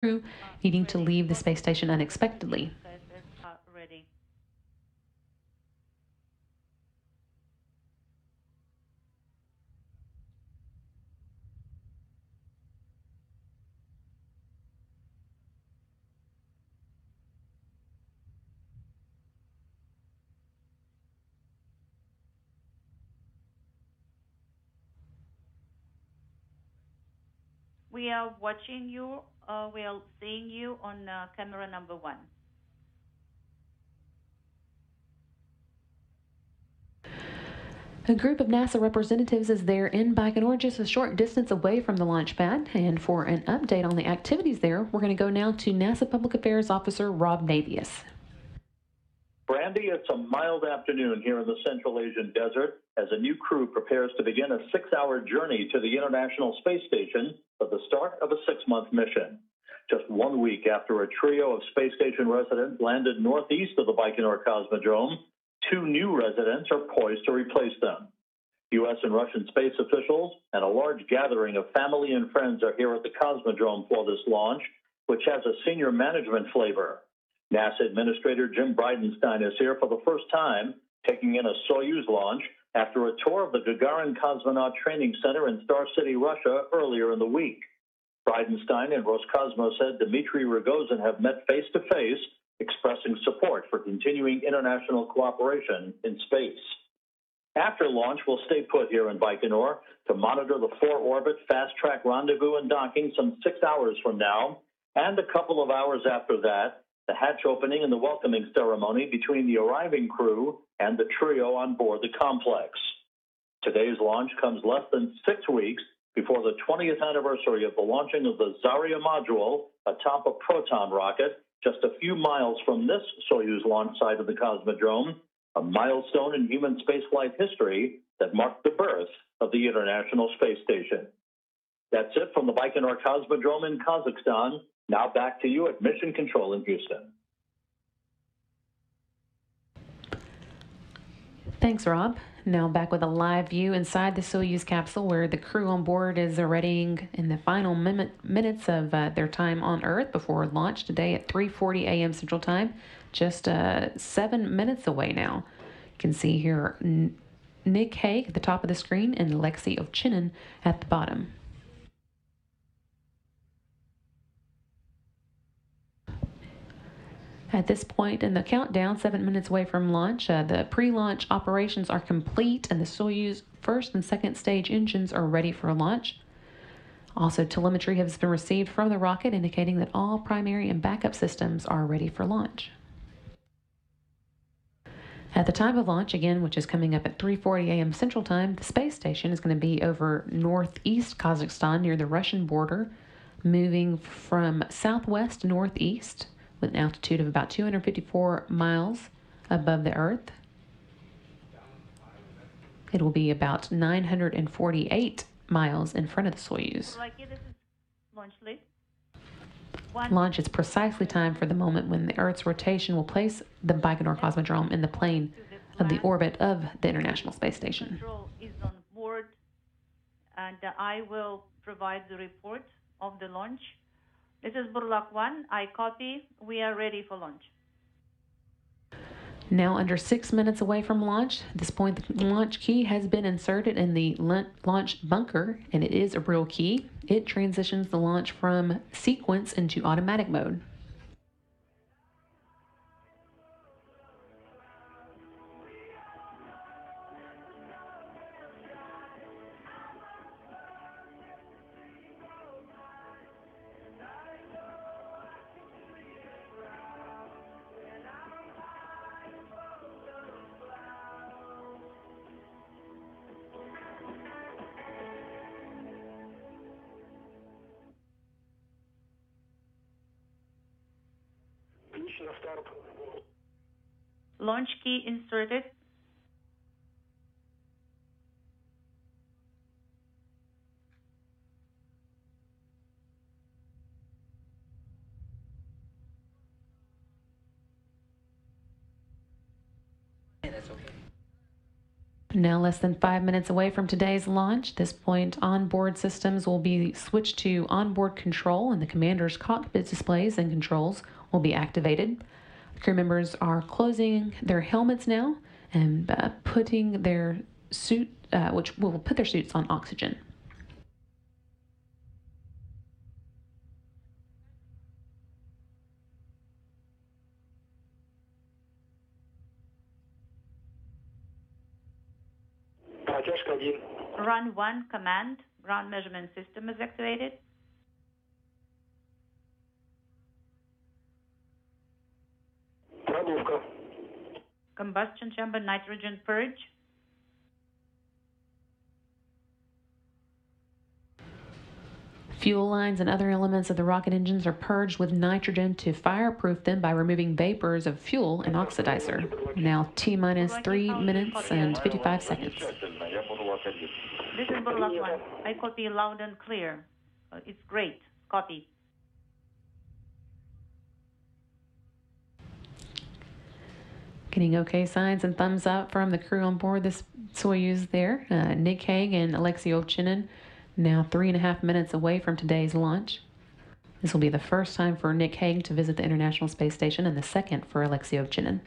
crew needing to leave the space station unexpectedly. ISS are ready. We are watching you. We are seeing you on camera number 1. A group of NASA representatives is there in Baikonur, just a short distance away from the launch pad. And for an update on the activities there, we're going to go now to NASA Public Affairs Officer Rob Navius. Brandy, it's a mild afternoon here in the Central Asian desert as a new crew prepares to begin a 6-hour journey to the International Space Station for the start of a 6-month mission. Just 1 week after a trio of space station residents landed northeast of the Baikonur Cosmodrome, 2 new residents are poised to replace them. U.S. and Russian space officials and a large gathering of family and friends are here at the Cosmodrome for this launch, which has a senior management flavor. NASA Administrator Jim Bridenstine is here for the first time, taking in a Soyuz launch after a tour of the Gagarin Cosmonaut Training Center in Star City, Russia, earlier in the week. Bridenstine and Roscosmos head Dmitry Rogozin have met face-to-face, expressing support for continuing international cooperation in space. After launch, we'll stay put here in Baikonur to monitor the 4-orbit fast-track rendezvous and docking some 6 hours from now, and a couple of hours after that, the hatch opening and the welcoming ceremony between the arriving crew and the trio on board the complex. Today's launch comes less than 6 weeks before the 20th anniversary of the launching of the Zarya module atop a Proton rocket just a few miles from this Soyuz launch site of the Cosmodrome, a milestone in human spaceflight history that marked the birth of the International Space Station. That's it from the Baikonur Cosmodrome in Kazakhstan. Now back to you at Mission Control in Houston. Thanks, Rob. Now back with a live view inside the Soyuz capsule where the crew on board is readying in the final minutes of their time on Earth before launch today at 3:40 a.m. Central Time, just 7 minutes away now. You can see here Nick Hague at the top of the screen and Alexei Ovchinin at the bottom. At this point in the countdown, 7 minutes away from launch, the pre-launch operations are complete and the Soyuz first and second stage engines are ready for launch. Also, telemetry has been received from the rocket indicating that all primary and backup systems are ready for launch. At the time of launch, again, which is coming up at 3:40 a.m. Central Time, the space station is going to be over northeast Kazakhstan near the Russian border, moving from southwest to northeast with an altitude of about 254 miles above the Earth. It will be about 948 miles in front of the Soyuz. This is launch list. Launch is precisely timed for the moment when the Earth's rotation will place the Baikonur Cosmodrome in the plane of the orbit of the International Space Station. Control is on board, and I will provide the report of the launch. This is Burlak 1. I copy. We are ready for launch. Now under 6 minutes away from launch. At this point, the launch key has been inserted in the launch bunker, and it is a real key. It transitions the launch from sequence into automatic mode. Launch key inserted. Now less than 5 minutes away from today's launch. This point, onboard systems will be switched to onboard control, and the commander's cockpit displays and controls will be activated. Crew members are closing their helmets now and putting their suit, which will put their suits on oxygen. Run 1 command, ground measurement system is activated. Combustion chamber nitrogen purge. Fuel lines and other elements of the rocket engines are purged with nitrogen to fireproof them by removing vapors of fuel and oxidizer. Now T-minus 3 minutes and 55 seconds. This is Burlak 1. I copy loud and clear. It's great. Copy. Getting okay signs and thumbs up from the crew on board this Soyuz there. Nick Hague and Alexei Ovchinin now 3.5 minutes away from today's launch. This will be the first time for Nick Hague to visit the International Space Station and the second for Alexei Ovchinin.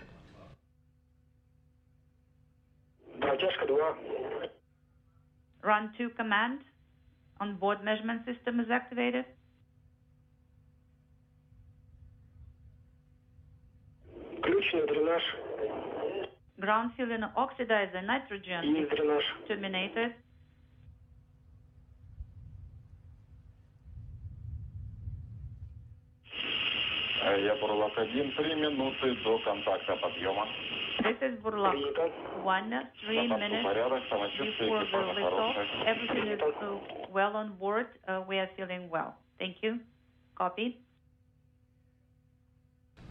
Run 2 command. On-board measurement system is activated. Ground filling oxidizer nitrogen is terminated. Я Бурлак 1, 3 минуты до контакта подъема. This is Burlak 1, 3 minutes before the liftoff. Everything is well on board. We are feeling well. Thank you. Copy.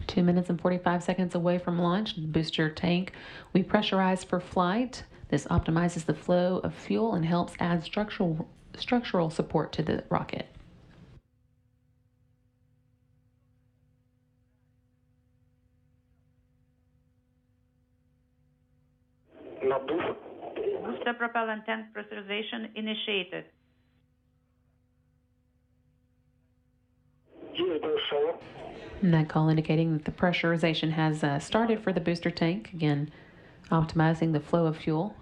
2 minutes and 45 seconds away from launch. Booster tank we pressurized for flight. This optimizes the flow of fuel and helps add structural support to the rocket. Booster propellant tank pressurization initiated. And that call indicating that the pressurization has started for the booster tank. Again, optimizing the flow of fuel.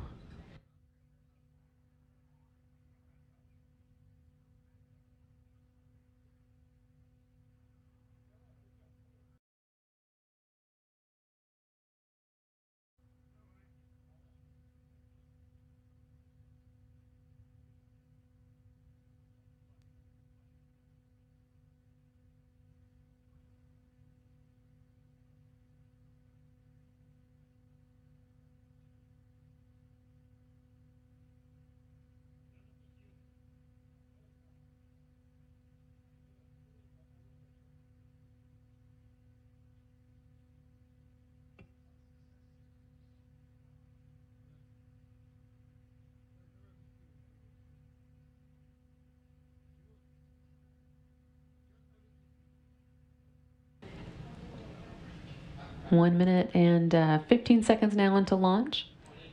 One minute and 15 seconds now into launch.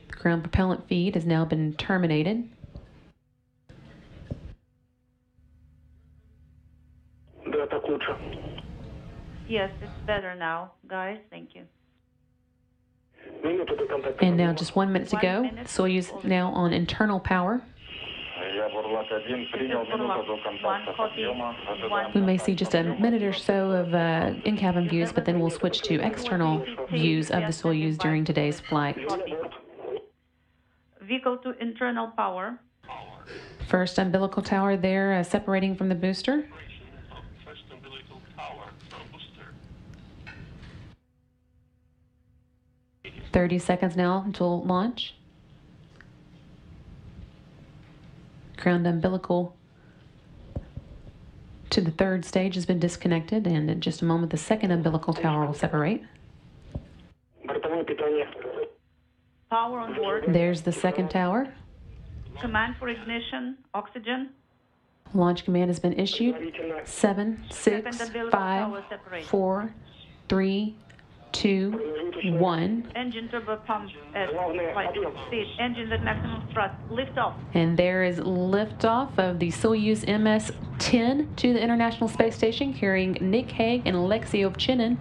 The ground propellant feed has now been terminated. Yes, it's better now, guys. Thank you. And now just 1 minute to go. Soyuz now on internal power. We may see just a minute or so of in-cabin views, but then we'll switch to external views of the Soyuz during today's flight. Vehicle to internal power. First umbilical tower there, separating from the booster. 30 seconds now until launch. Ground umbilical to the third stage has been disconnected, and in just a moment the second umbilical tower will separate. Power on board. There's the second tower. Command for ignition, oxygen. Launch command has been issued. 7, 6, 5, 4, 3, 2, 1. Engine turbo pump at flight speed. Engine at maximum thrust. Lift off. And there is liftoff of the Soyuz MS-10 to the International Space Station, carrying Nick Hague and Alexei Ovchinin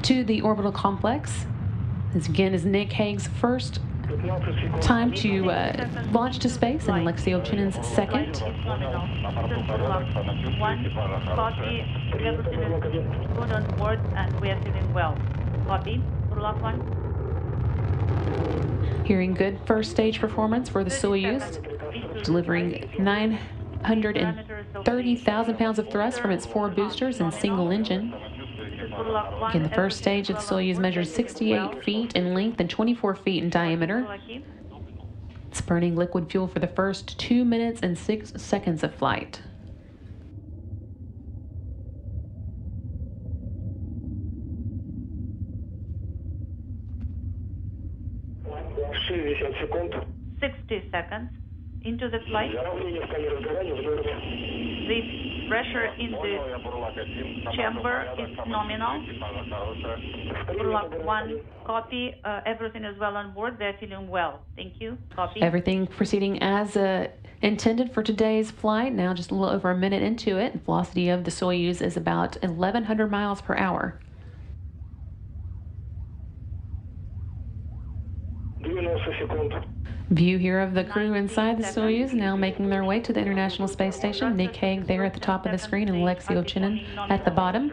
to the orbital complex. This again is Nick Hague's first time to launch to space, and Alexei Ovchinin's second. One, copy. Everything is good on board, and we are feeling well. Copy. Burlak 1. Hearing good first stage performance for the Soyuz, delivering 930,000 pounds of thrust from its 4 boosters and single engine. Again, the first stage of the Soyuz measures 68 feet in length and 24 feet in diameter. It's burning liquid fuel for the first 2 minutes and 6 seconds of flight. $60 seconds into the flight. The pressure in the chamber is nominal. Burlak 1, copy. Everything is well on board. They're feeling well. Thank you. Copy. Everything proceeding as intended for today's flight. Now just a little over a minute into it. The velocity of the Soyuz is about 1,100 miles per hour. View here of the crew inside the Soyuz now making their way to the International Space Station. Nick Hague there at the top of the screen and Alexei Ovchinin at the bottom.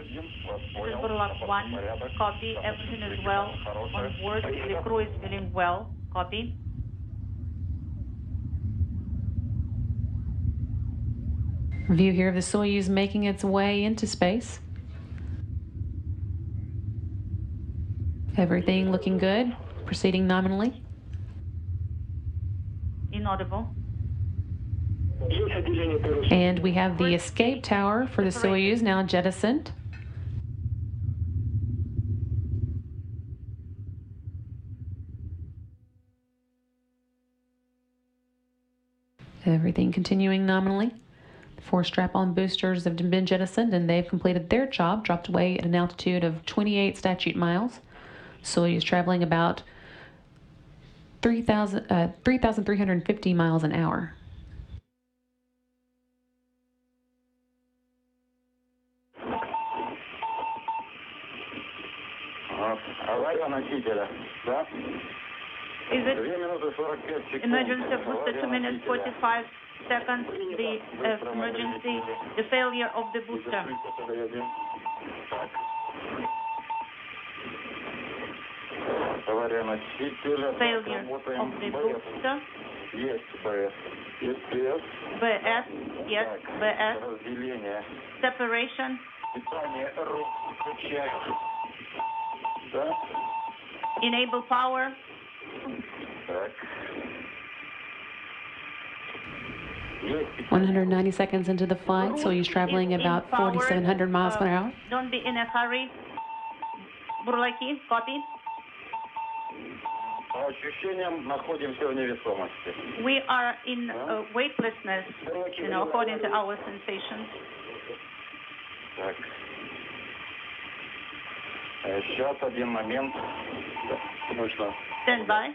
Burlak 1, copy. Everything is well on board. The crew is feeling well. Copy. View here of the Soyuz making its way into space. Everything looking good. Proceeding nominally. Inaudible. And we have the escape tower for the Soyuz now jettisoned. Everything continuing nominally. The 4 strap-on boosters have been jettisoned and they've completed their job, dropped away at an altitude of 28 statute miles. Soyuz traveling about 3,350 miles an hour. Is it emergency booster 2 minutes 45 seconds? The emergency, the failure of the booster. Failure of the booster. BS, yes, BS. Separation. Enable power. 190 seconds into the flight, Soyuz traveling about 4,700 miles per hour. Don't be in a hurry. Buрлаки, copy. We are in weightlessness, according to our sensations. Stand by.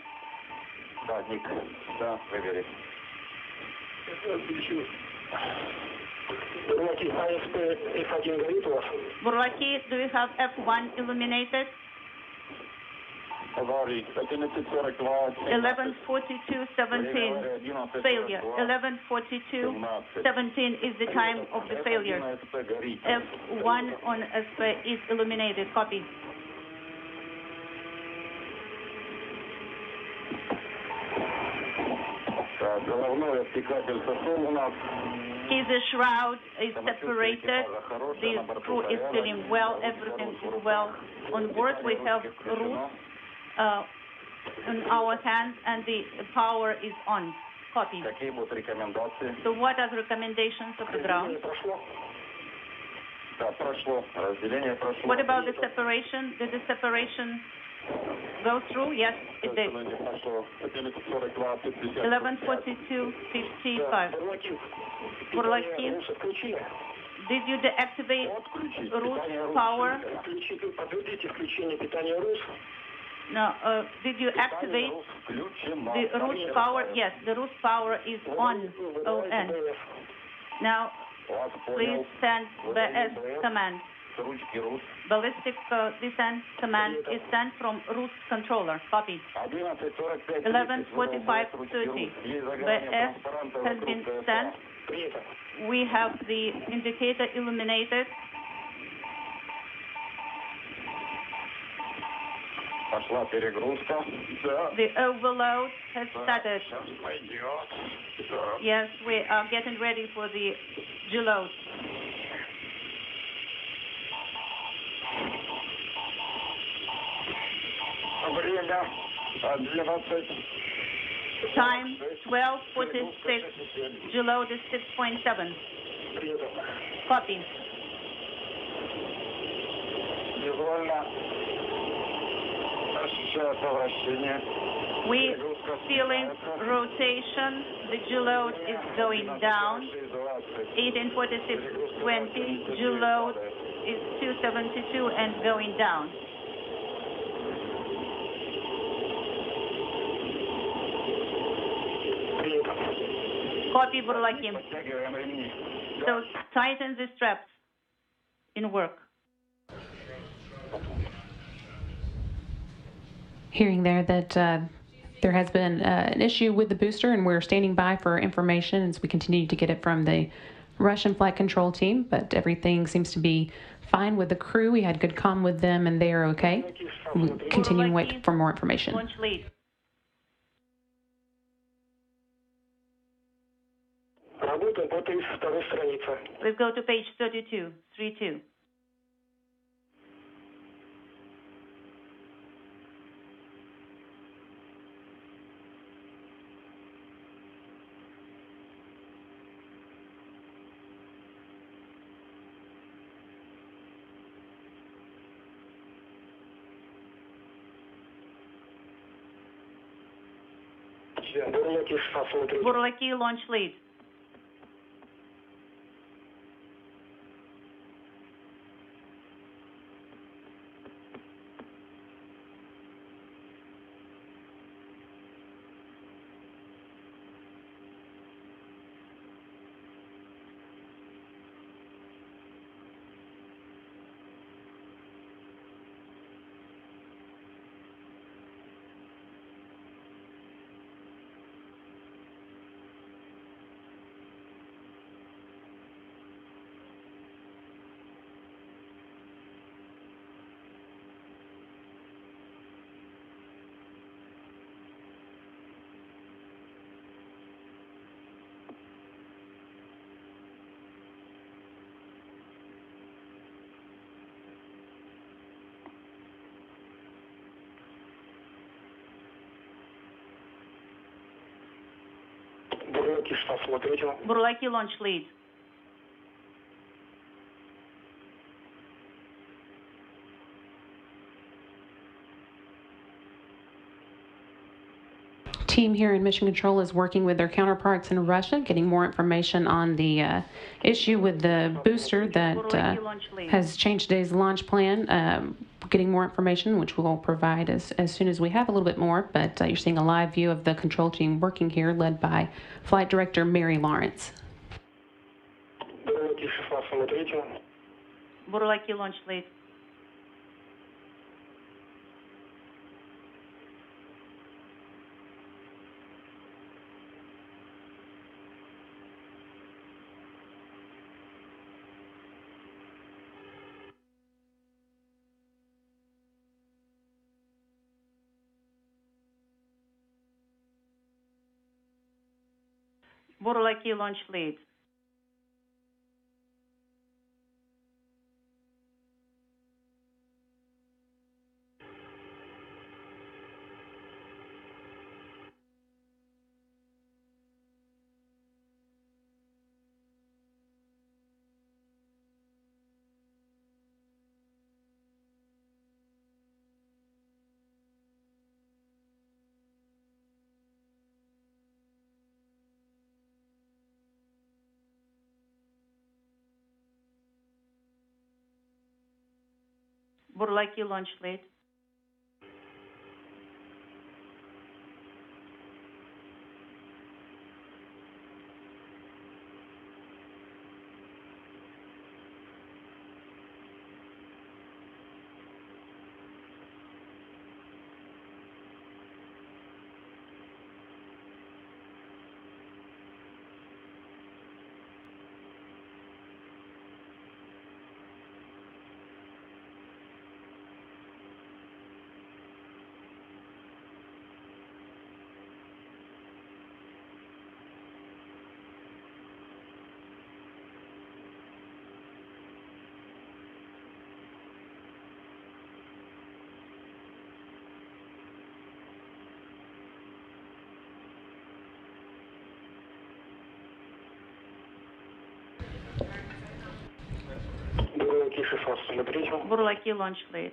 Buрлаки, do you have F1 illuminated? 11:42:17. Failure. 11:42:17 is the time of the failure. F1 on SP is illuminated. Copy. His shroud is separated. The crew is feeling well. Everything is well on board. We have routes in our hands, and the power is on. Copy. So what are the recommendations of the ground? What about the separation? Did the separation go through? Yes, it did. 11:42:55. Buрлаки, Did you deactivate root power? No. Did you activate the root power? Yes, the root power is on. ON. Now, please send BS command. Ballistic descent command is sent from root controller. Copy. 11:45:30. BS has been sent. We have the indicator illuminated. The overload has started. Yes, we are getting ready for the deload. Time 12:46. Deload is 6.7. Copy. We feeling rotation. The deload is going down. 18:46:20. Deload is 272 and going down. Copy, Burlaki. So tighten the straps in work. Hearing there that there has been an issue with the booster, and we're standing by for information as we continue to get it from the Russian flight control team, but everything seems to be fine with the crew. We had good comm with them, and they are okay. We'll continue to wait for more information. Launch lead. Let's go to page 32, 32. Burlaki, launch lead. Burlaki, launch lead. Team here in Mission Control is working with their counterparts in Russia, getting more information on the issue with the booster that has changed today's launch plan. Getting more information, which we'll provide as soon as we have a little bit more. But you're seeing a live view of the control team working here, led by Flight Director Mary Lawrence. Burlaki, launch lead. Burlaki, launch lead. Buрлаки launch lead. Бурлаки launch lead.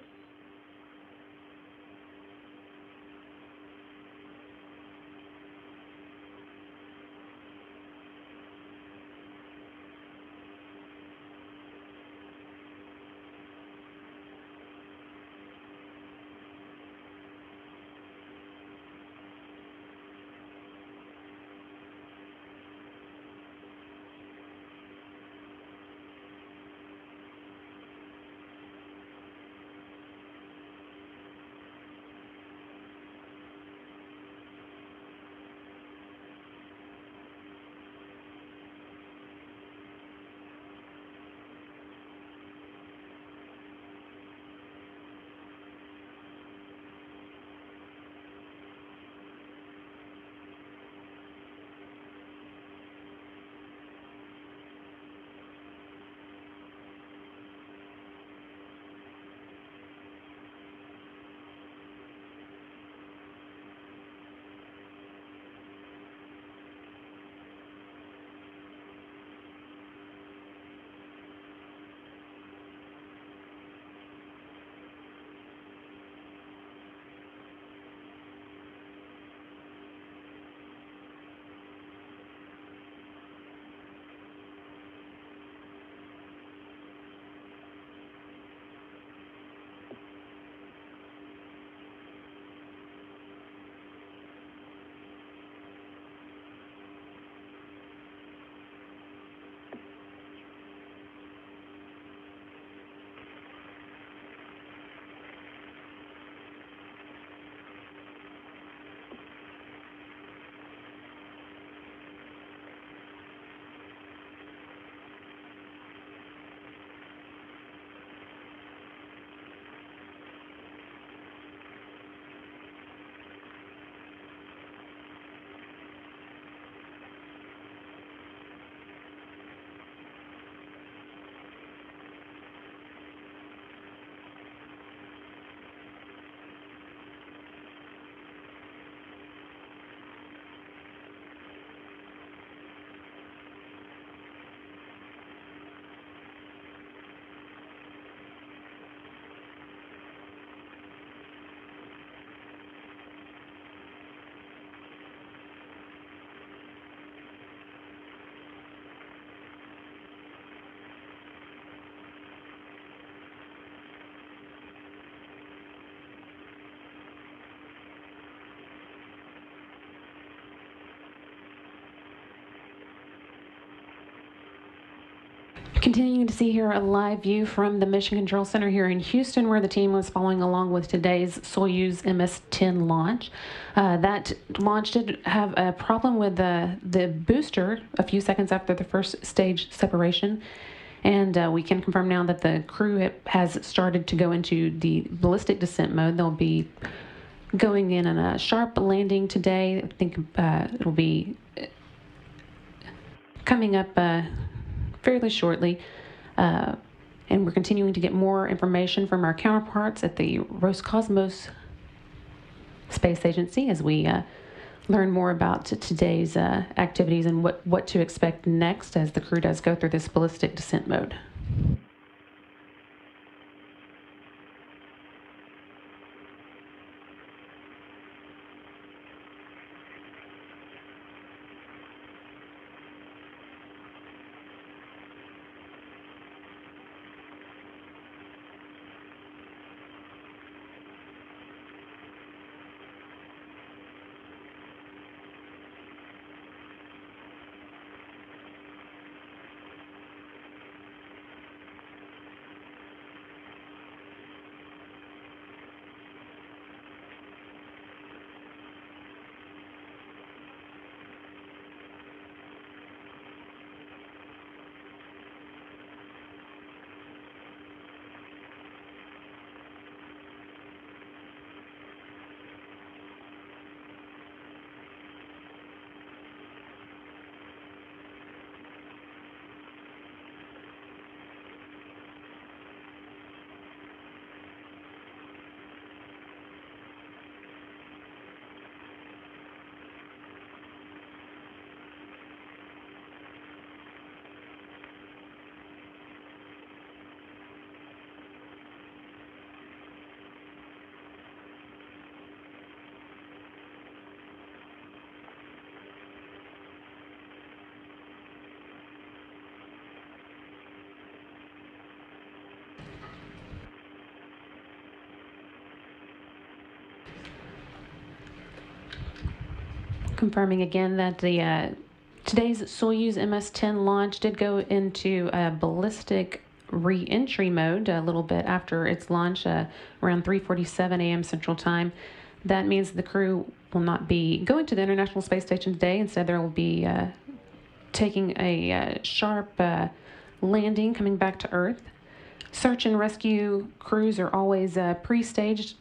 Continuing to see here a live view from the Mission Control Center here in Houston, where the team was following along with today's Soyuz MS-10 launch. That launch did have a problem with the booster a few seconds after the first stage separation. And we can confirm now that the crew has started to go into the ballistic descent mode. They'll be going in on a sharp landing today. I think it'll be coming up fairly shortly. And we're continuing to get more information from our counterparts at the Roscosmos Space Agency as we learn more about today's activities and what to expect next as the crew does go through this ballistic descent mode. Confirming again that the today's Soyuz MS-10 launch did go into ballistic re-entry mode a little bit after its launch, around 3:47 a.m. Central Time. That means the crew will not be going to the International Space Station today. Instead, there will be taking a sharp landing, coming back to Earth. Search and rescue crews are always pre-staged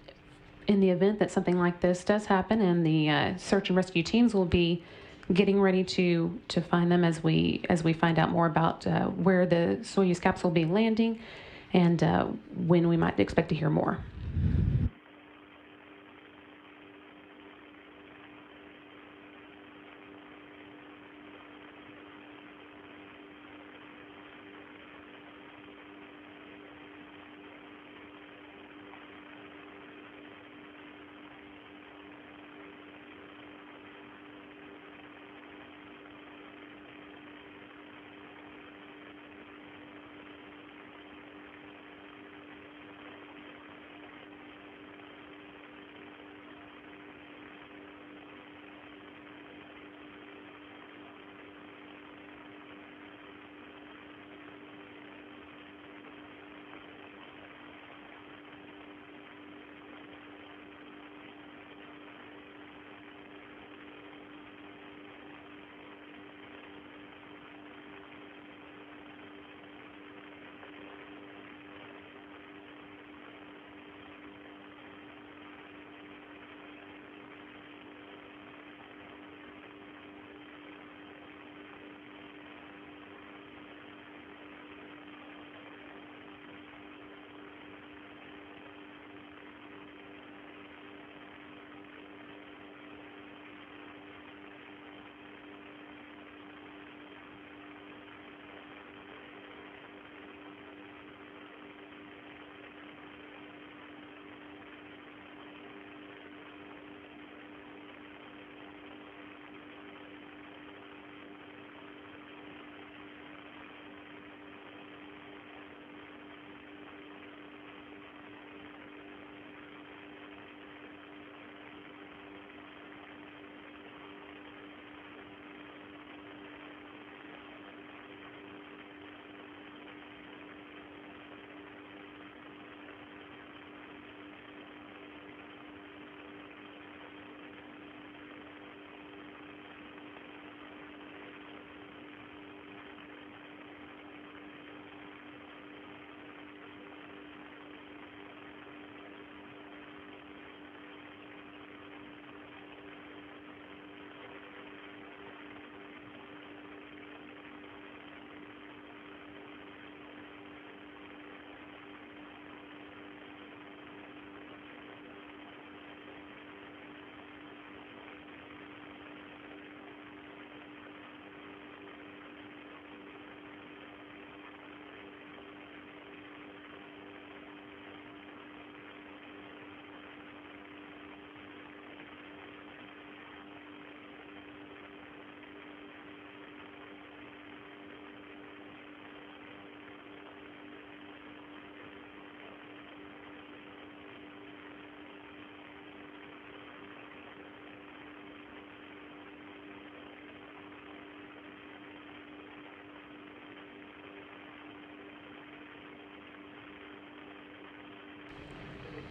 in the event that something like this does happen, and the search and rescue teams will be getting ready to find them as we find out more about where the Soyuz capsule will be landing and when we might expect to hear more.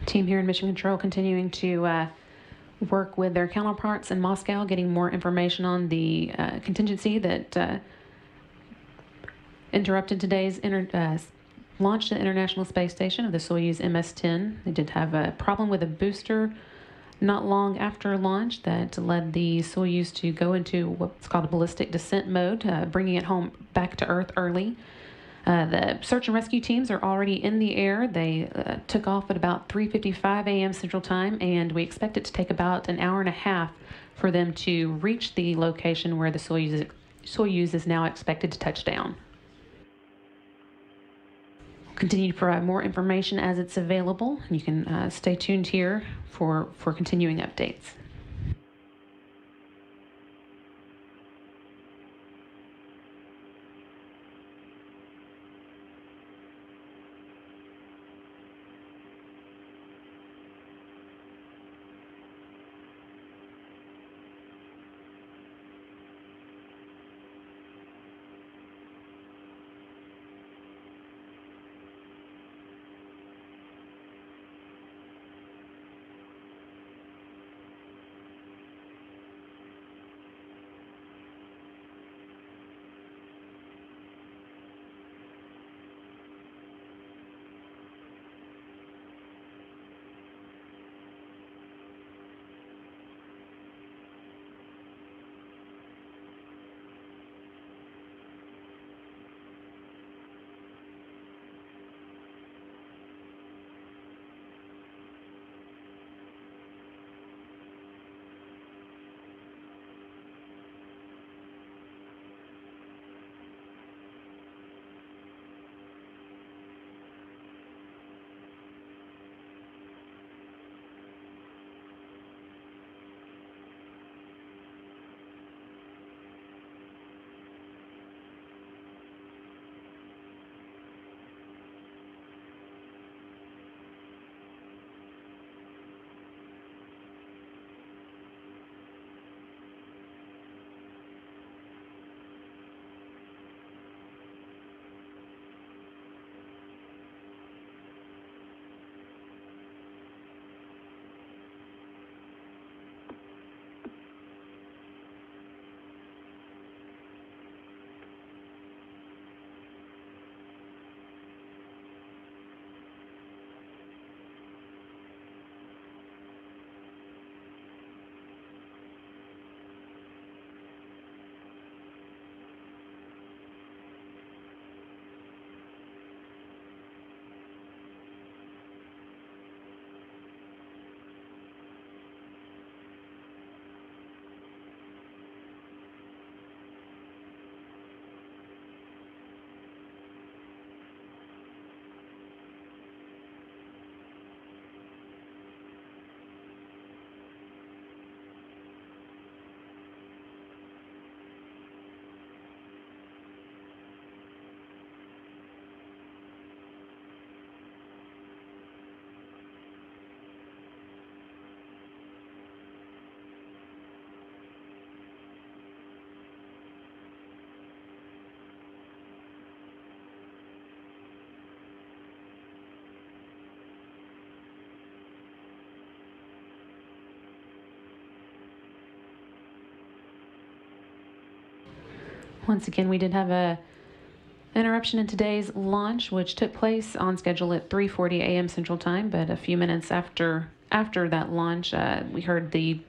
Team here in Mission Control continuing to work with their counterparts in Moscow, getting more information on the contingency that interrupted today's launch to the International Space Station of the Soyuz MS-10. They did have a problem with a booster not long after launch that led the Soyuz to go into what's called a ballistic descent mode, bringing it home back to Earth early. The search and rescue teams are already in the air. They took off at about 3:55 a.m. Central Time, and we expect it to take about an hour and a half for them to reach the location where the Soyuz is now expected to touch down. We'll continue to provide more information as it's available. You can stay tuned here for continuing updates. Once again, we did have a interruption in today's launch, which took place on schedule at 3:40 a.m. Central Time, but a few minutes after that launch, we heard the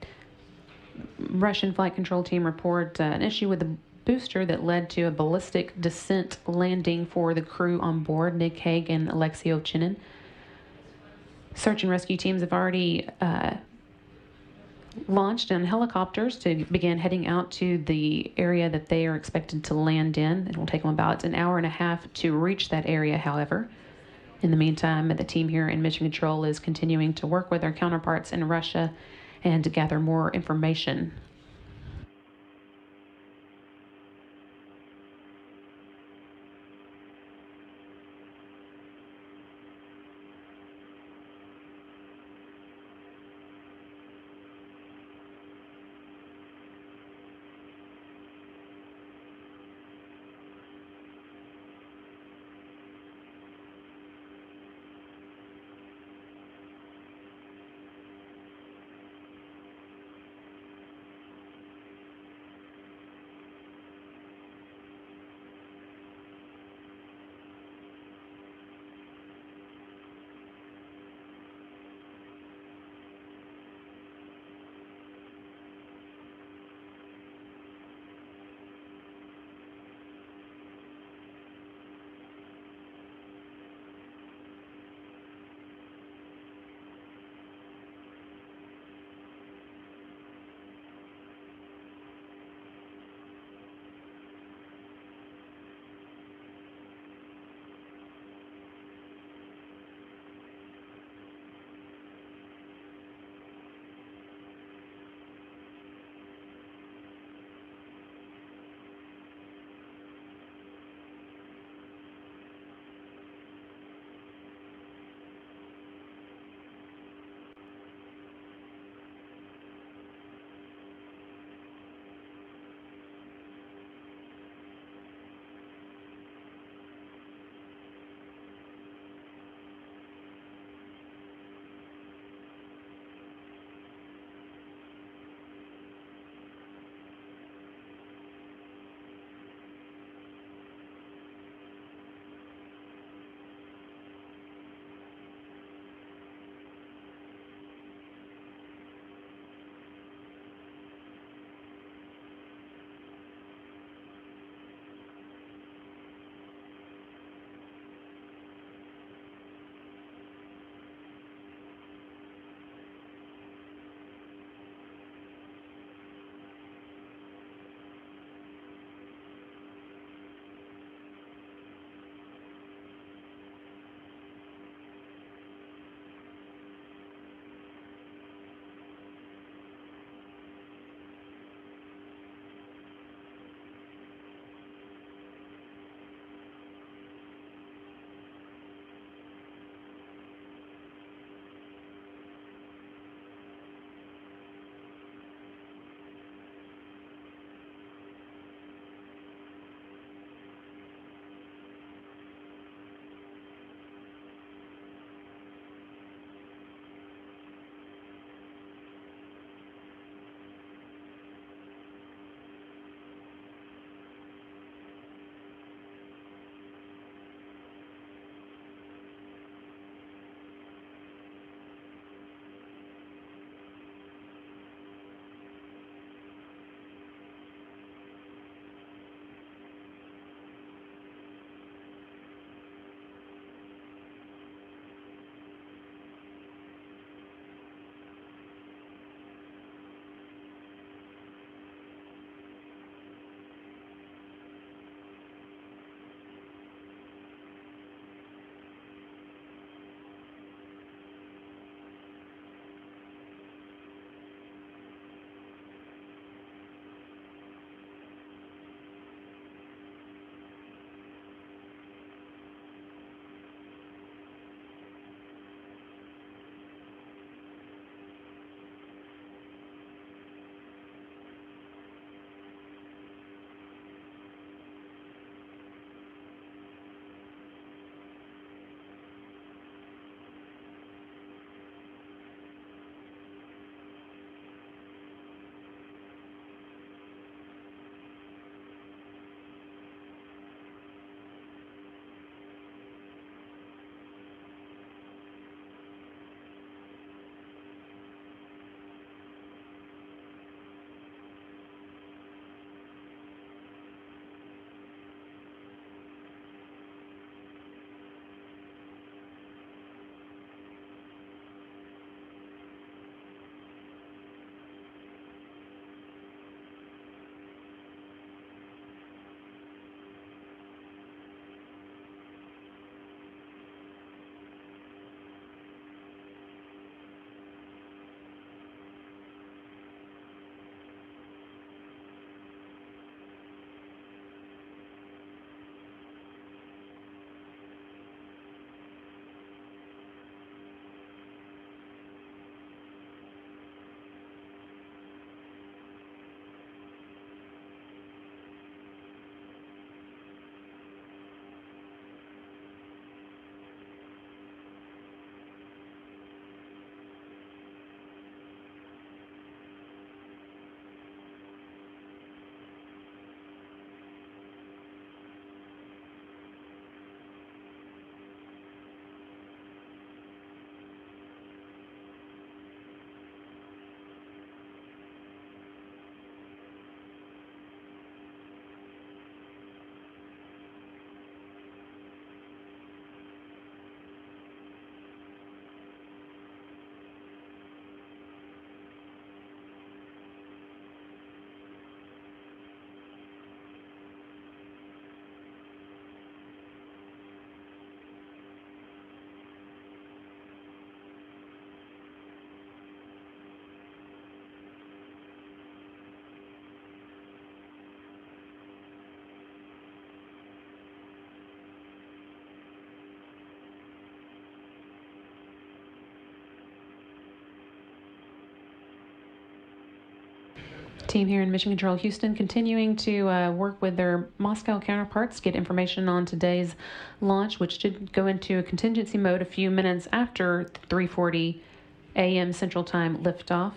Russian flight control team report an issue with the booster that led to a ballistic descent landing for the crew on board, Nick Hague and Alexei Ovchinin. Search and rescue teams have already launched in helicopters to begin heading out to the area that they are expected to land in. It will take them about an hour and a half to reach that area, however. In the meantime, the team here in Mission Control is continuing to work with our counterparts in Russia and to gather more information. Team here in Mission Control Houston continuing to work with their Moscow counterparts, get information on today's launch, which did go into a contingency mode a few minutes after 3:40 a.m. Central Time liftoff.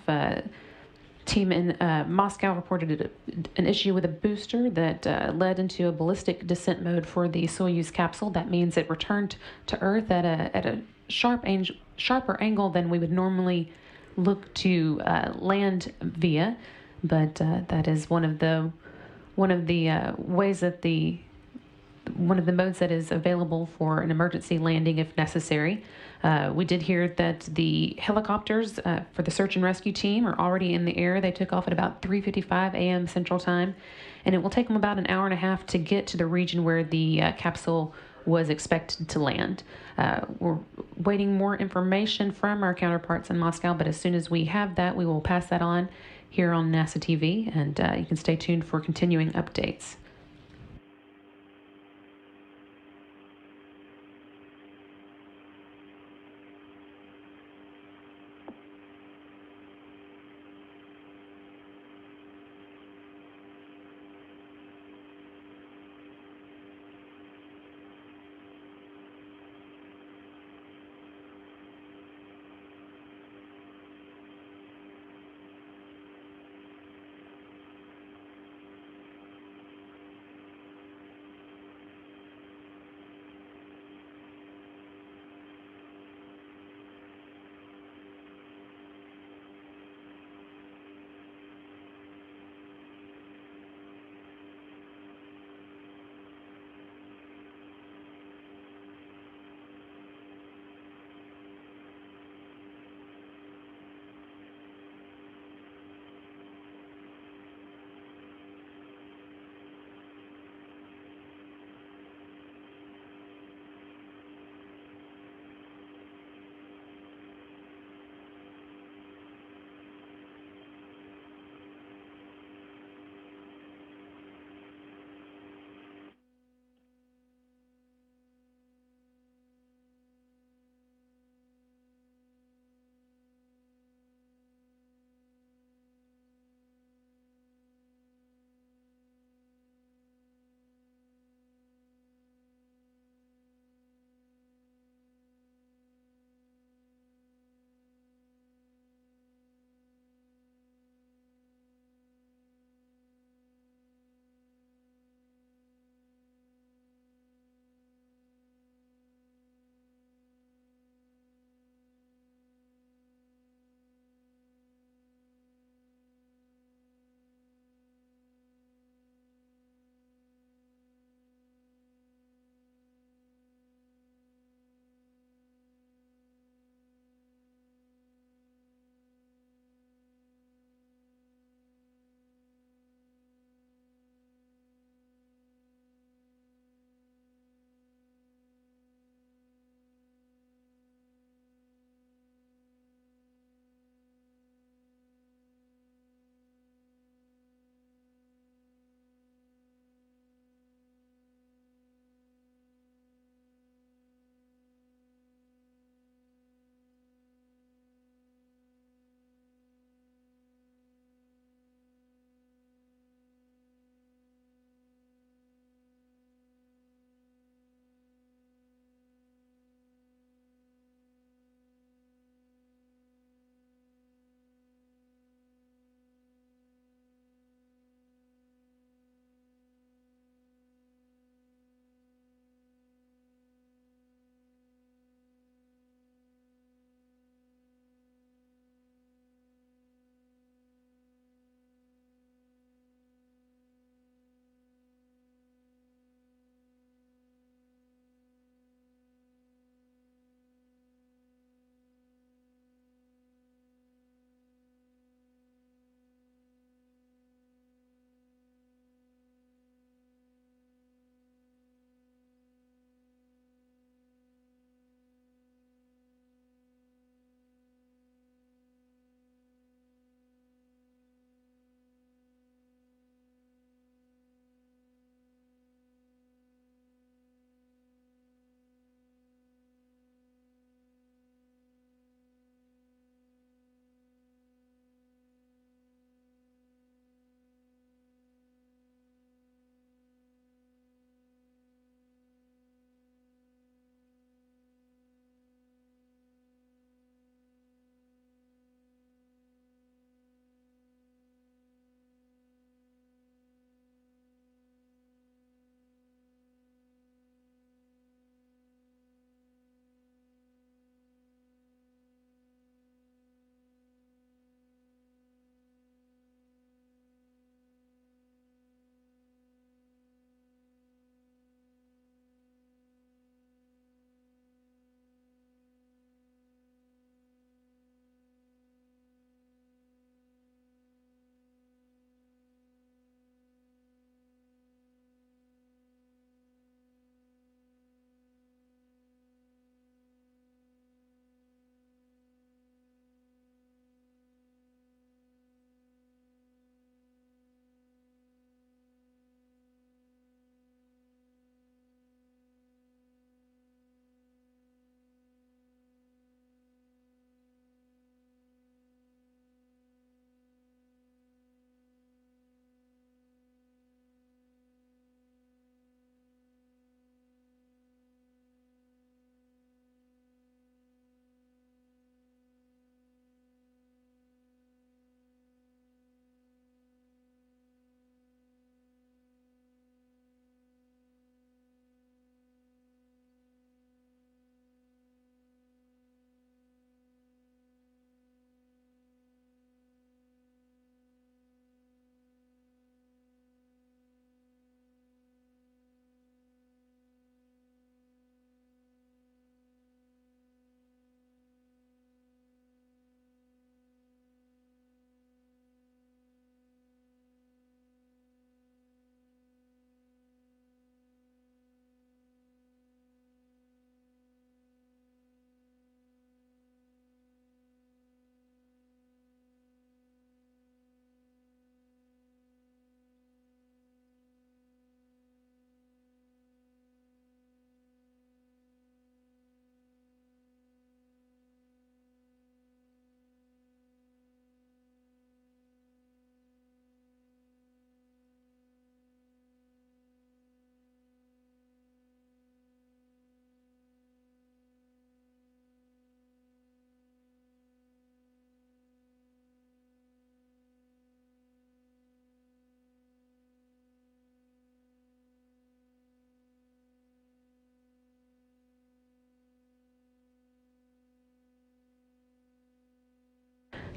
Team in Moscow reported an issue with a booster that led into a ballistic descent mode for the Soyuz capsule. That means it returned to Earth at a sharper angle than we would normally look to land via. But that is one of the ways that one of the modes that is available for an emergency landing if necessary. We did hear that the helicopters for the search and rescue team are already in the air. They took off at about 3:55 a.m. Central Time, and it will take them about an hour and a half to get to the region where the capsule was expected to land. We're waiting more information from our counterparts in Moscow, but as soon as we have that, we will pass that on here on NASA TV, and you can stay tuned for continuing updates.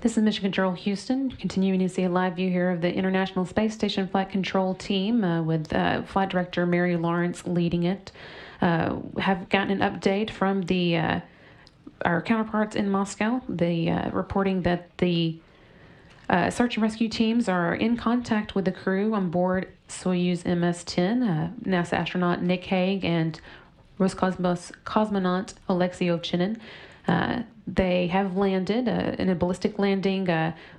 This is Mission Control Houston, continuing to see a live view here of the International Space Station Flight Control Team with Flight Director Mary Lawrence leading it. Have gotten an update from our counterparts in Moscow. They reporting that the search and rescue teams are in contact with the crew on board Soyuz MS-10, NASA astronaut Nick Hague and Roscosmos cosmonaut Alexei Ovchinin. They have landed in a ballistic landing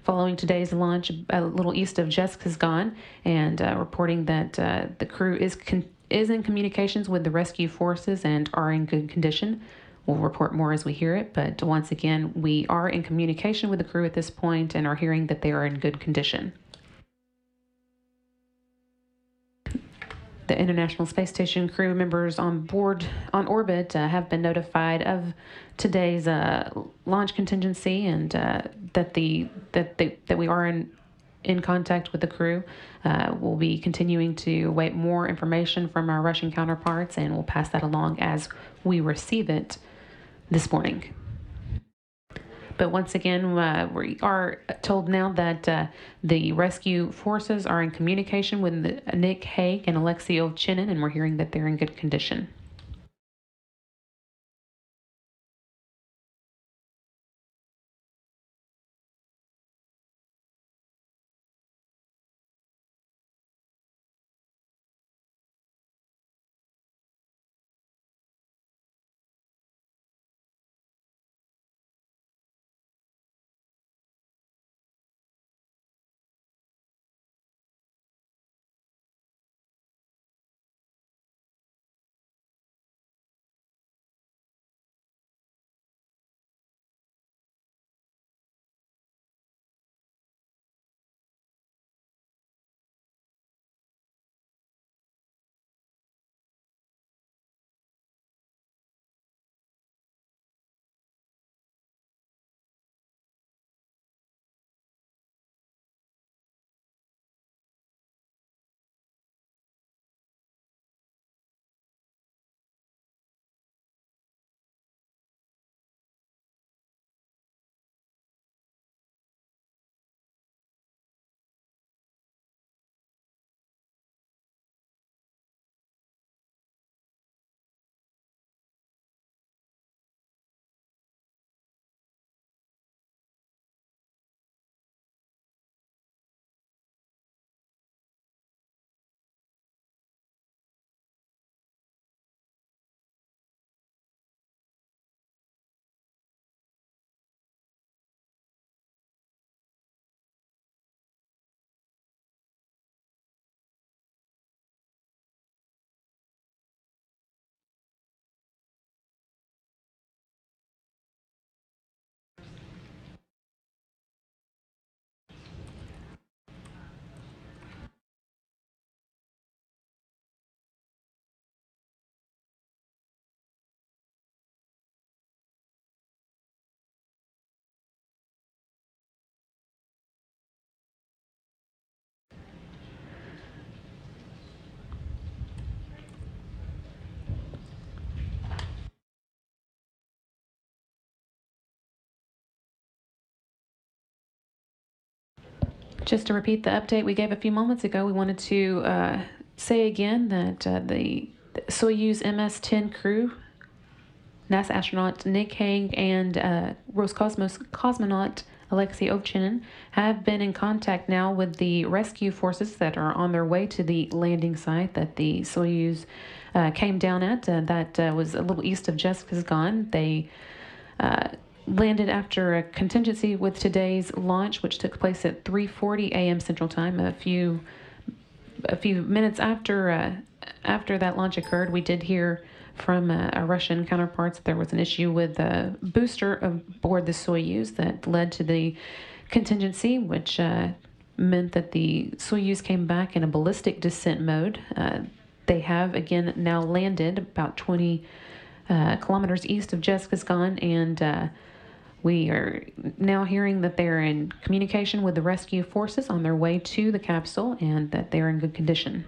following today's launch a little east of Jeskazgan, and reporting that the crew is in communications with the rescue forces and are in good condition. We'll report more as we hear it, but once again, we are in communication with the crew at this point and are hearing that they are in good condition. The International Space Station crew members on orbit have been notified of today's launch contingency, and that we are in contact with the crew. We'll be continuing to await more information from our Russian counterparts, and we'll pass that along as we receive it this morning. But once again, we are told now that the rescue forces are in communication with Nick Hague and Alexei Ovchinin, and we're hearing that they're in good condition. Just to repeat the update we gave a few moments ago, we wanted to say again that the Soyuz MS-10 crew, NASA astronaut Nick Hague and Roscosmos cosmonaut Alexei Ovchinin, have been in contact now with the rescue forces that are on their way to the landing site that the Soyuz came down at. That was a little east of Jeskazgan. They landed after a contingency with today's launch, which took place at 3:40 a.m. Central Time. A few minutes after that launch occurred, we did hear from our Russian counterparts that there was an issue with the booster aboard the Soyuz that led to the contingency, which meant that the Soyuz came back in a ballistic descent mode. They have again now landed about 20 kilometers east of Jeskazgan, and we are now hearing that they're in communication with the rescue forces on their way to the capsule and that they're in good condition.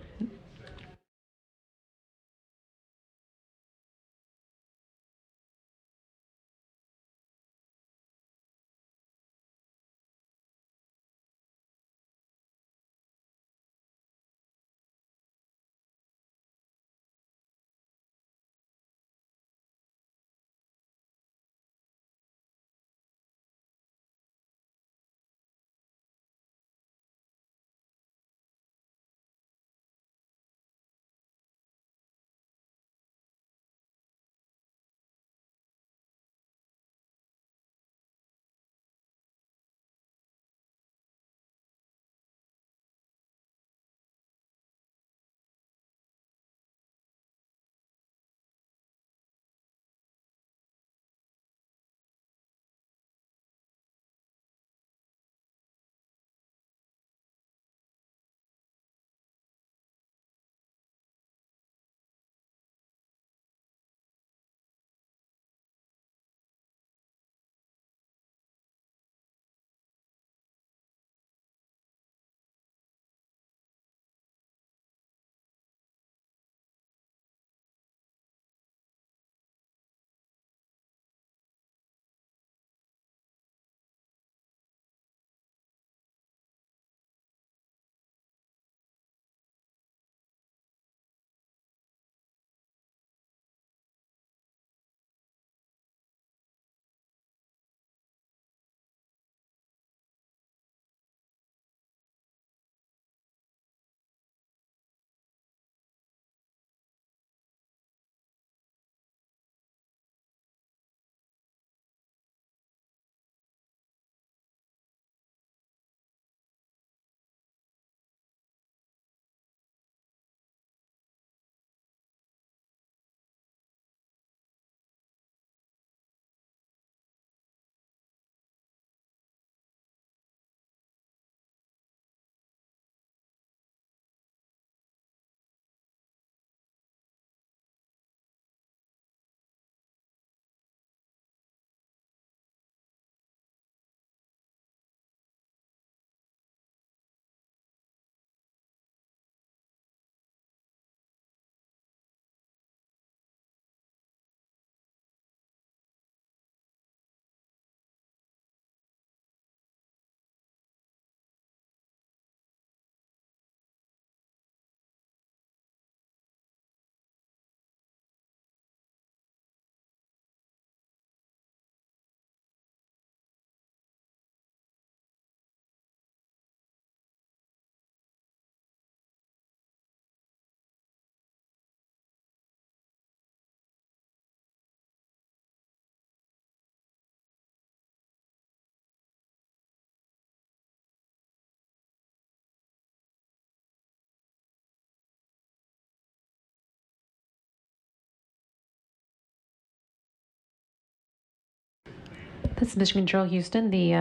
This is Mission Control Houston. The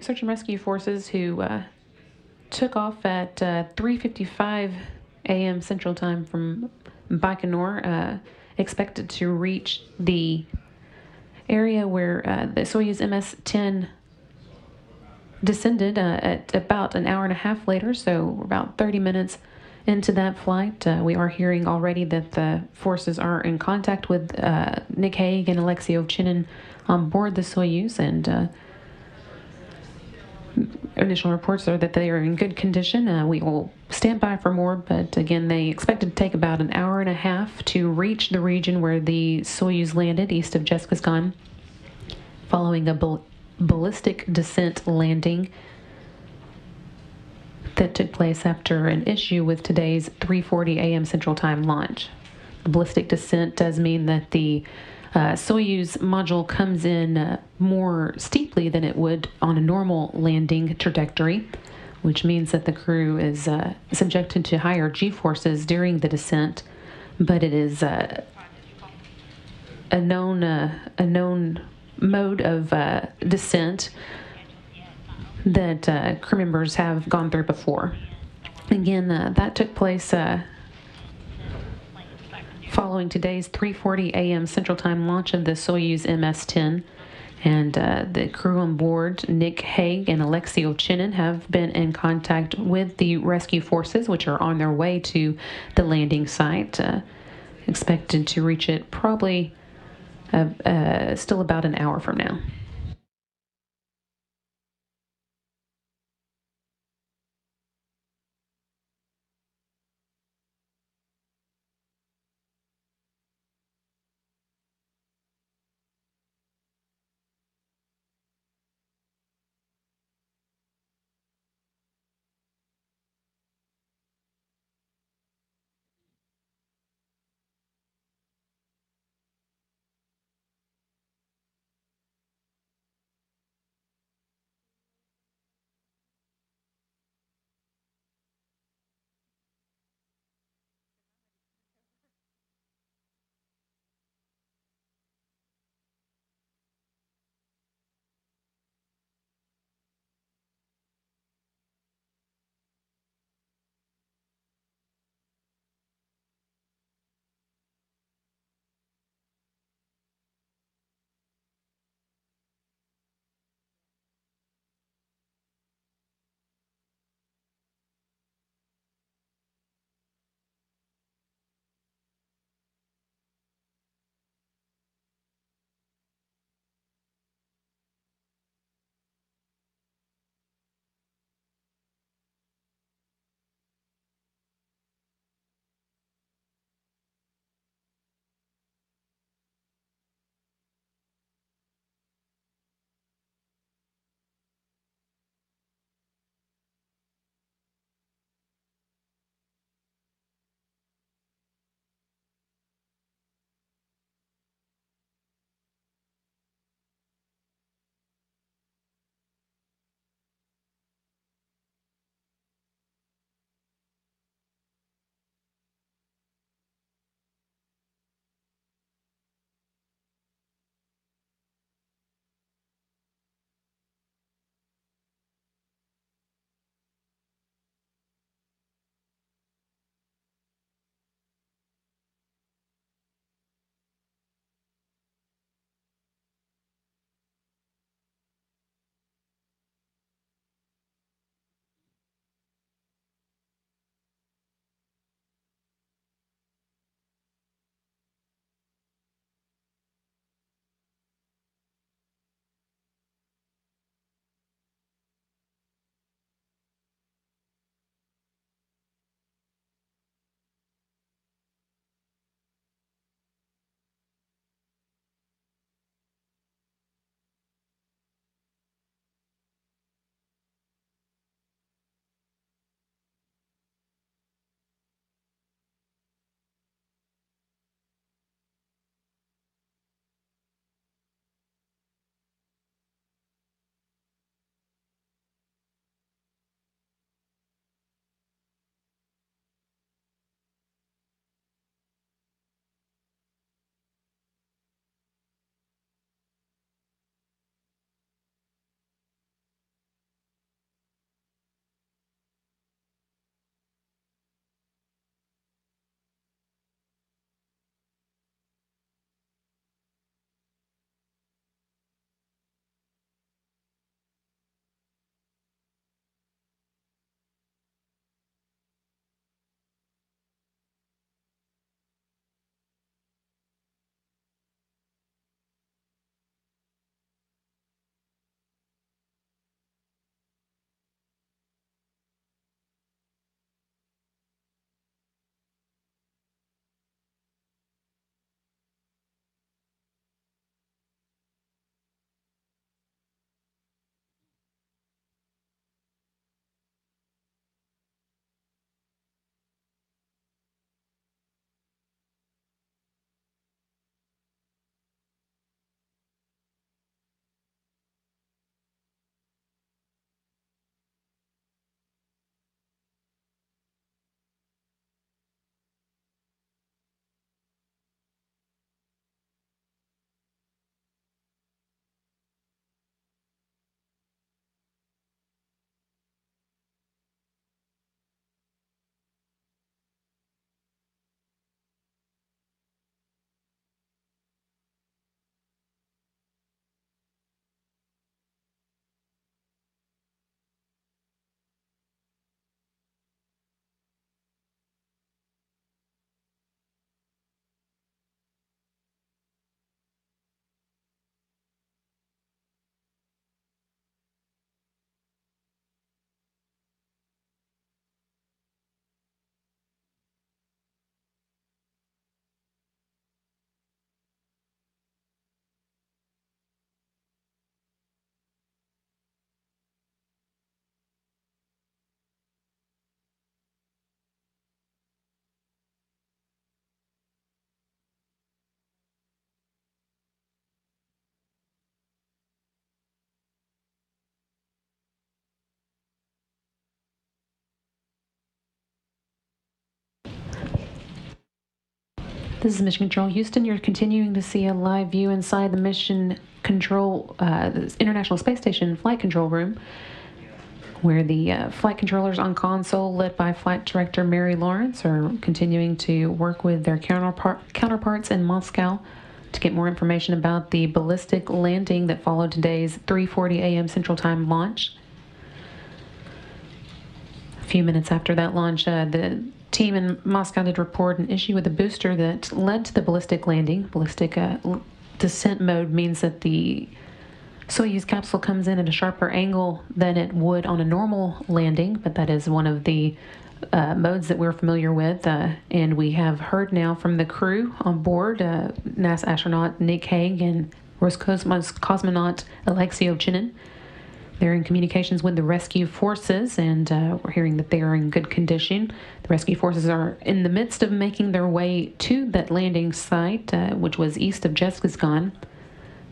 search and rescue forces who took off at 3:55 a.m. Central Time from Baikonur expected to reach the area where the Soyuz MS-10 descended at about an hour and a half later, so about 30 minutes into that flight. We are hearing already that the forces are in contact with Nick Hague and Alexei Ovchinin on board the Soyuz, and initial reports are that they are in good condition. We will stand by for more, but again, they expected to take about an hour and a half to reach the region where the Soyuz landed east of Jeskisgan, following a ballistic descent landing that took place after an issue with today's 3:40 a.m. Central Time launch. The ballistic descent does mean that the Soyuz module comes in more steeply than it would on a normal landing trajectory, which means that the crew is subjected to higher G-forces during the descent, but it is a known mode of descent that crew members have gone through before. Again, that took place following today's 3:40 a.m. Central Time launch of the Soyuz MS-10, and the crew on board, Nick Hague and Alexei Ovchinin, have been in contact with the rescue forces, which are on their way to the landing site, expected to reach it probably still about an hour from now. This is Mission Control Houston. You're continuing to see a live view inside the Mission Control International Space Station Flight Control Room, where the flight controllers on console, led by Flight Director Mary Lawrence, are continuing to work with their counterparts in Moscow to get more information about the ballistic landing that followed today's 3:40 a.m. Central Time launch. A few minutes after that launch, the team in Moscow did report an issue with the booster that led to the ballistic landing. Ballistic descent mode means that the Soyuz capsule comes in at a sharper angle than it would on a normal landing, but that is one of the modes that we're familiar with. And we have heard now from the crew on board, NASA astronaut Nick Hague and Roscosmos cosmonaut Alexei Ovchinin. They're in communications with the rescue forces, and we're hearing that they are in good condition. The rescue forces are in the midst of making their way to that landing site, which was east of Jeskisgan.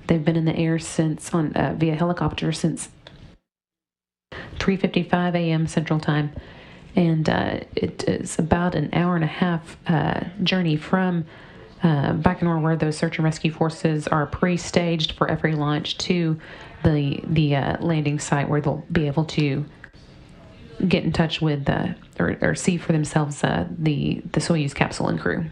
They've been in the air since via helicopter since 3:55 a.m. Central Time, and it is about an hour and a half journey from Baikonur, where those search and rescue forces are pre-staged for every launch, to the landing site, where they'll be able to get in touch with or see for themselves the Soyuz capsule and crew.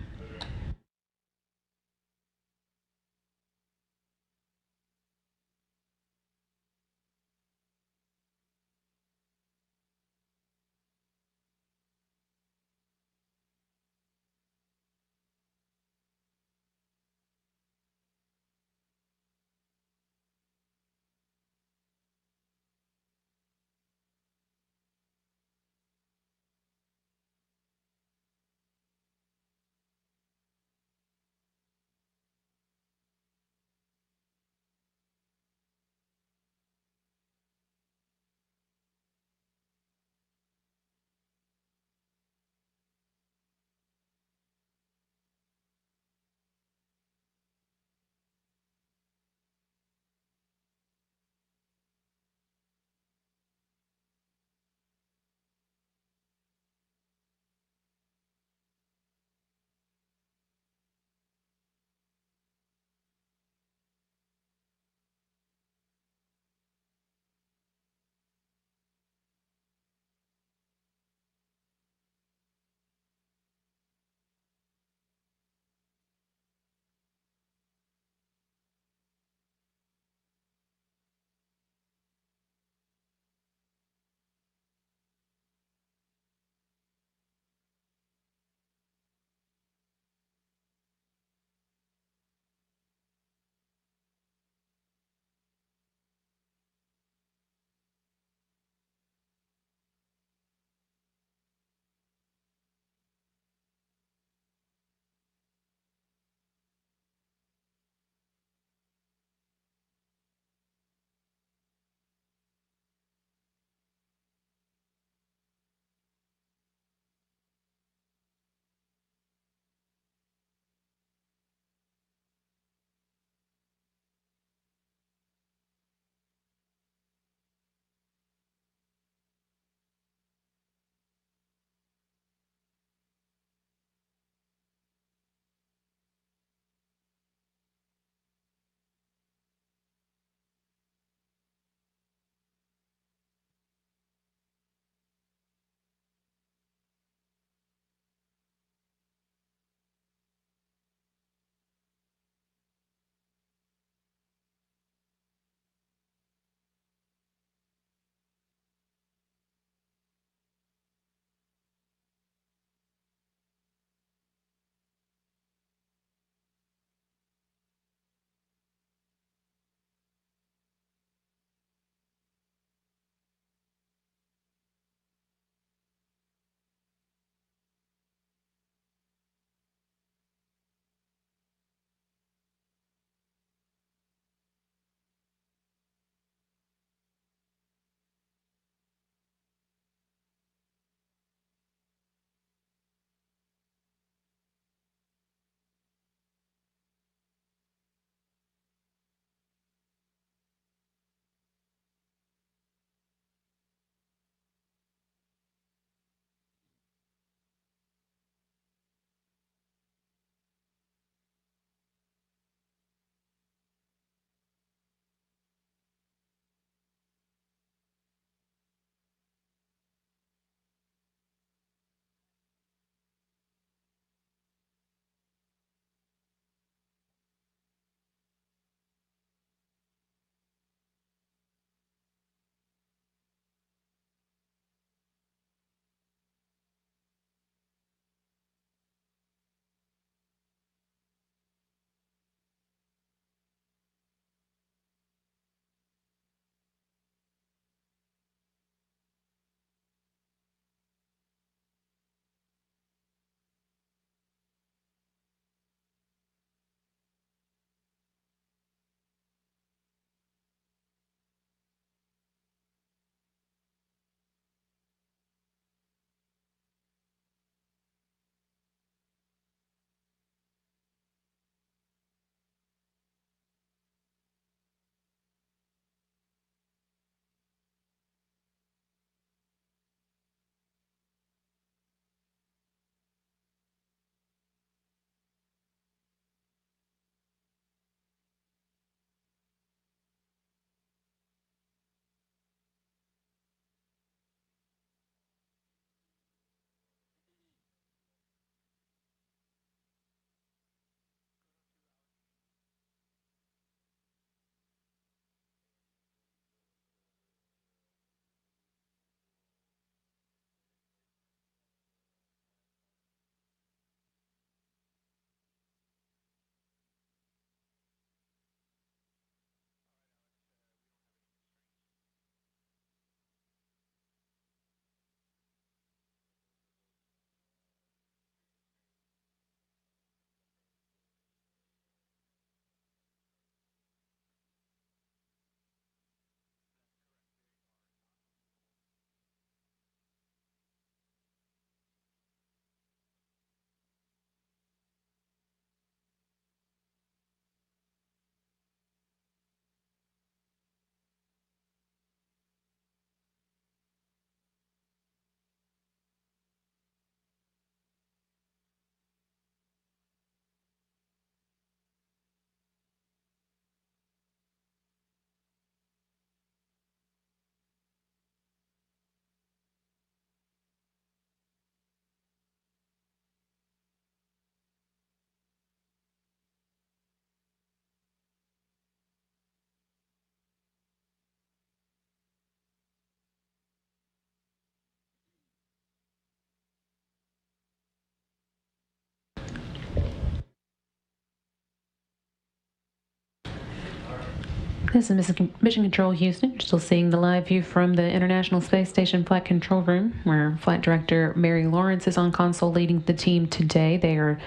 This is Mission Control Houston. You're still seeing the live view from the International Space Station Flight Control Room, where Flight Director Mary Lawrence is on console leading the team today. They are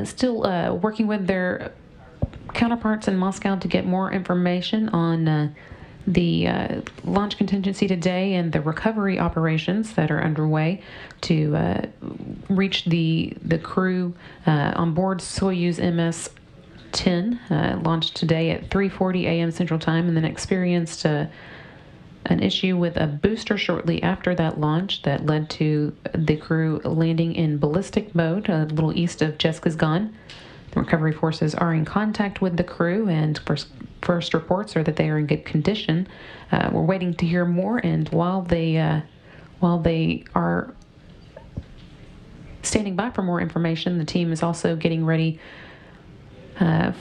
still working with their counterparts in Moscow to get more information on the launch contingency today and the recovery operations that are underway to reach the crew on board Soyuz MS-10, launched today at 3:40 a.m. Central Time, and then experienced an issue with a booster shortly after that launch that led to the crew landing in ballistic mode a little east of Jeskazgan. The recovery forces are in contact with the crew, and first reports are that they are in good condition. We're waiting to hear more, and while they are standing by for more information, the team is also getting ready to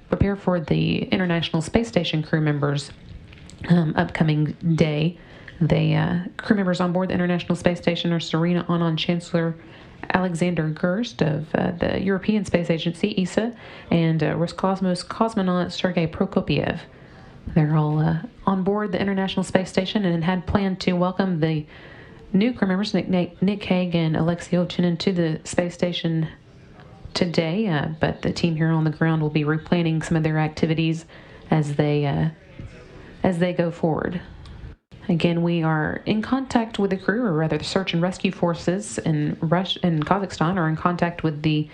prepare for the International Space Station crew members' upcoming day. Crew members on board the International Space Station are Serena Anand Chancellor Alexander Gerst of the European Space Agency, ESA, and Roscosmos cosmonaut Sergei Prokopyev. They're all on board the International Space Station and had planned to welcome the new crew members, Nick Hague and Alexei Ovchinin, to the space station today, but the team here on the ground will be replanning some of their activities as they go forward. Again, we are in contact with the crew, or rather the search and rescue forces in Kazakhstan are in contact with the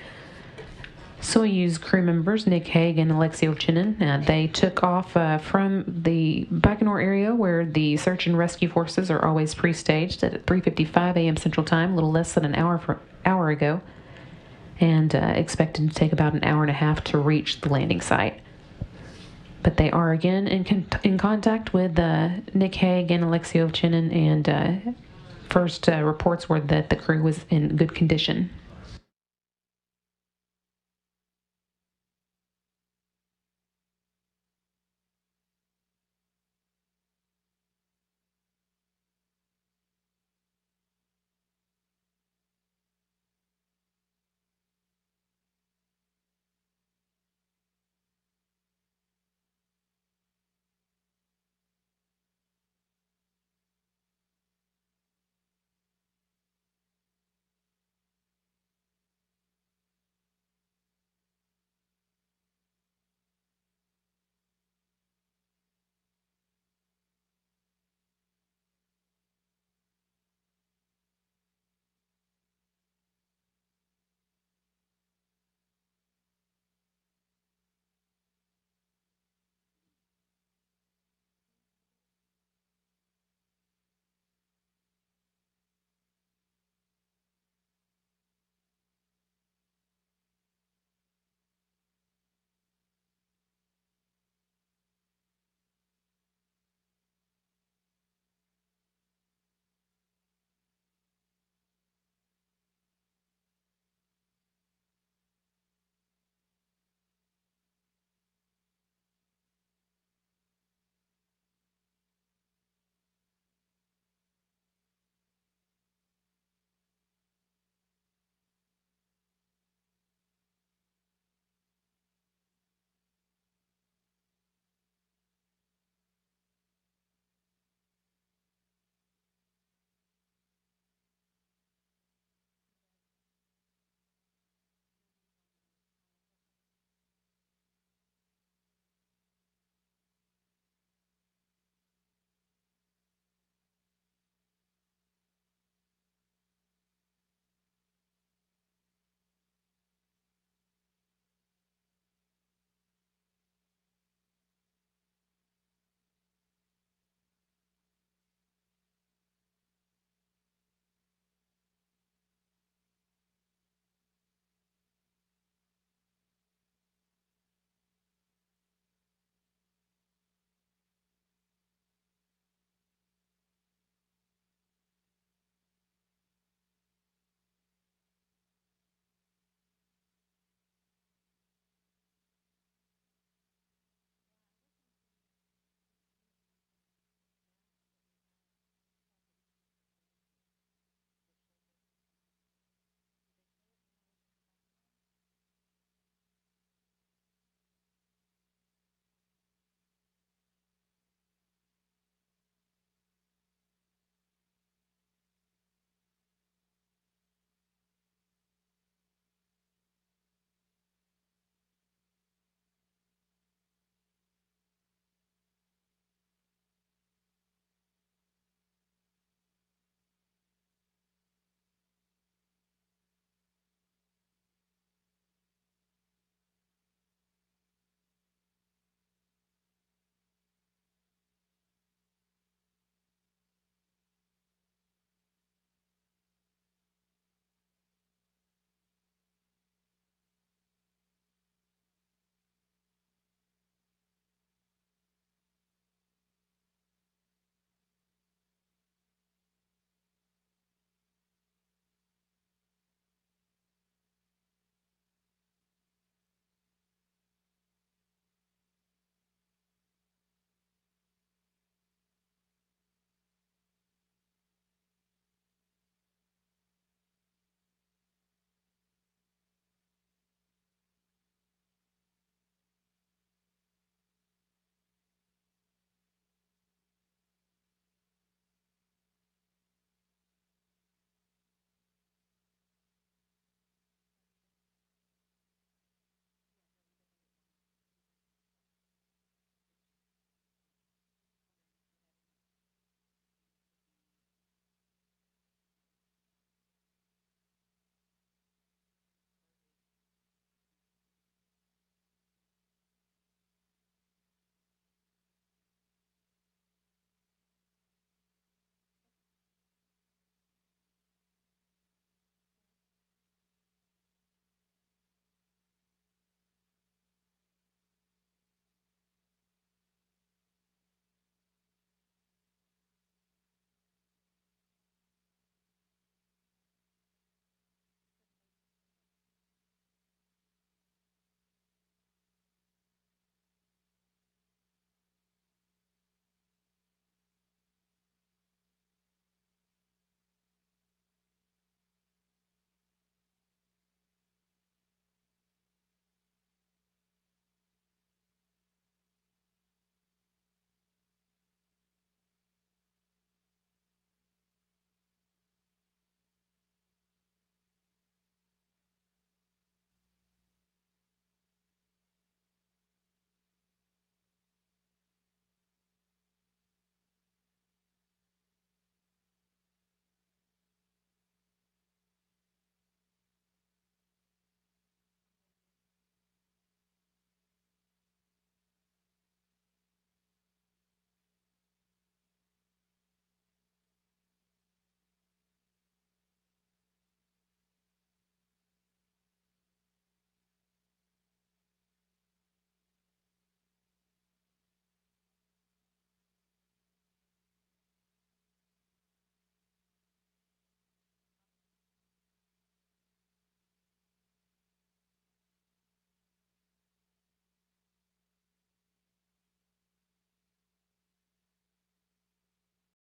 Soyuz crew members, Nick Hague and Alexei Ovchinin. They took off from the Baikonur area, where the search and rescue forces are always pre-staged, at 3:55 a.m. Central Time, a little less than an hour ago, and expected to take about an hour and a half to reach the landing site. But they are again in contact with Nick Hague and Alexei Ovchinin, and first reports were that the crew was in good condition.